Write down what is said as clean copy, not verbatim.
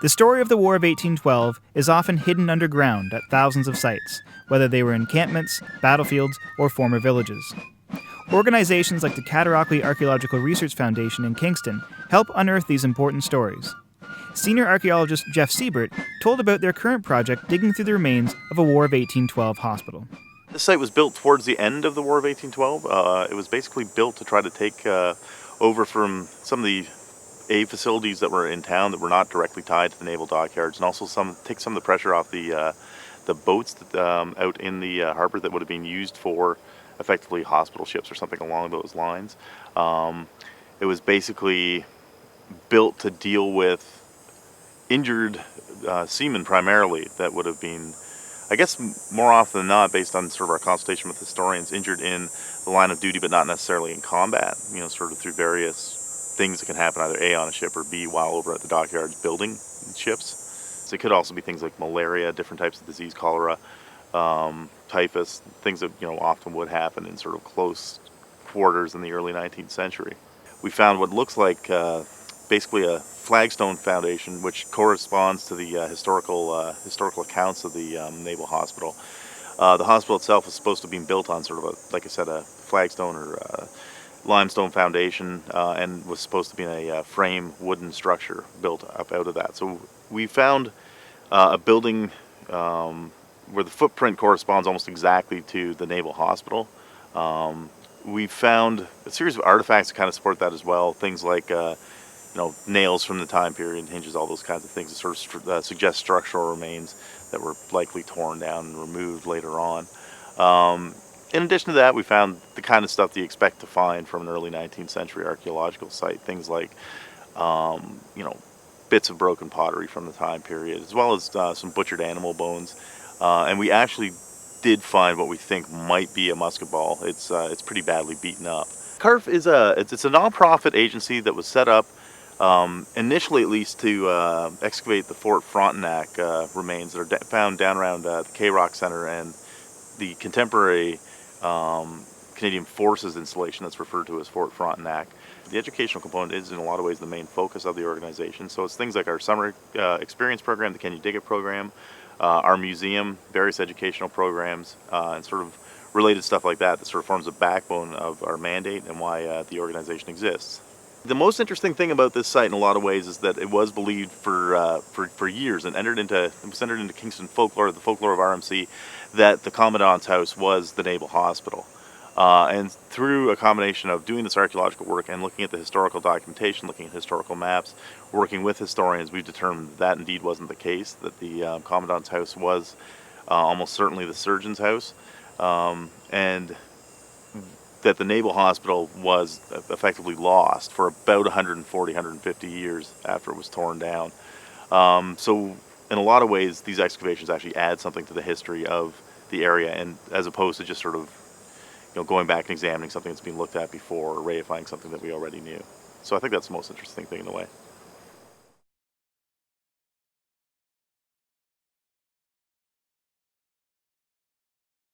The story of the War of 1812 is often hidden underground at thousands of sites, whether they were encampments, battlefields, or former villages. Organizations like the Cataraqui Archaeological Research Foundation in Kingston help unearth these important stories. Senior archaeologist Jeff Siebert told about their current project digging through the remains of a War of 1812 hospital. The site was built towards the end of the War of 1812. It was basically built to try to take over from some of the aid facilities that were in town that were not directly tied to the naval dockyards, and also take some of the pressure off the boats that, out in the harbor that would have been used for effectively hospital ships or something along those lines. It was basically built to deal with injured seamen primarily that would have been, I guess more often than not, based on sort of our consultation with historians, injured in the line of duty but not necessarily in combat, sort of through various things that can happen either A, on a ship, or B, while over at the dockyards building ships. So it could also be things like malaria, different types of disease, cholera, typhus, things that often would happen in sort of close quarters in the early 19th century. We found what looks like basically a flagstone foundation, which corresponds to the historical accounts of the naval hospital. The hospital itself is supposed to be built on sort of like I said, a flagstone or limestone foundation, and was supposed to be in a frame wooden structure built up out of that. So we found a building where the footprint corresponds almost exactly to the naval hospital. We found a series of artifacts to kind of support that as well. Things like nails from the time period, hinges, all those kinds of things that sort of suggest structural remains that were likely torn down and removed later on. In addition to that, we found the kind of stuff that you expect to find from an early 19th century archaeological site. Things like, bits of broken pottery from the time period, as well as some butchered animal bones. And we actually did find what we think might be a musket ball. It's pretty badly beaten up. CARF is it's a nonprofit agency that was set up initially, at least, to excavate the Fort Frontenac remains that are found down around the K-Rock Center and the contemporary Canadian Forces installation that's referred to as Fort Frontenac. The educational component is in a lot of ways the main focus of the organization. So it's things like our summer experience program, the Can You Dig It program, our museum, various educational programs, and sort of related stuff like that sort of forms the backbone of our mandate and why the organization exists. The most interesting thing about this site in a lot of ways is that it was believed for years and it was entered into Kingston folklore, the folklore of RMC, that the Commandant's house was the naval hospital. And through a combination of doing this archaeological work and looking at the historical documentation, looking at historical maps, working with historians, we've determined that indeed wasn't the case, that the Commandant's house was almost certainly the surgeon's house, and that the naval hospital was effectively lost for about 140, 150 years after it was torn down. So in a lot of ways, these excavations actually add something to the history of the area, and as opposed to just sort of going back and examining something that's been looked at before or reifying something that we already knew. So I think that's the most interesting thing in a way.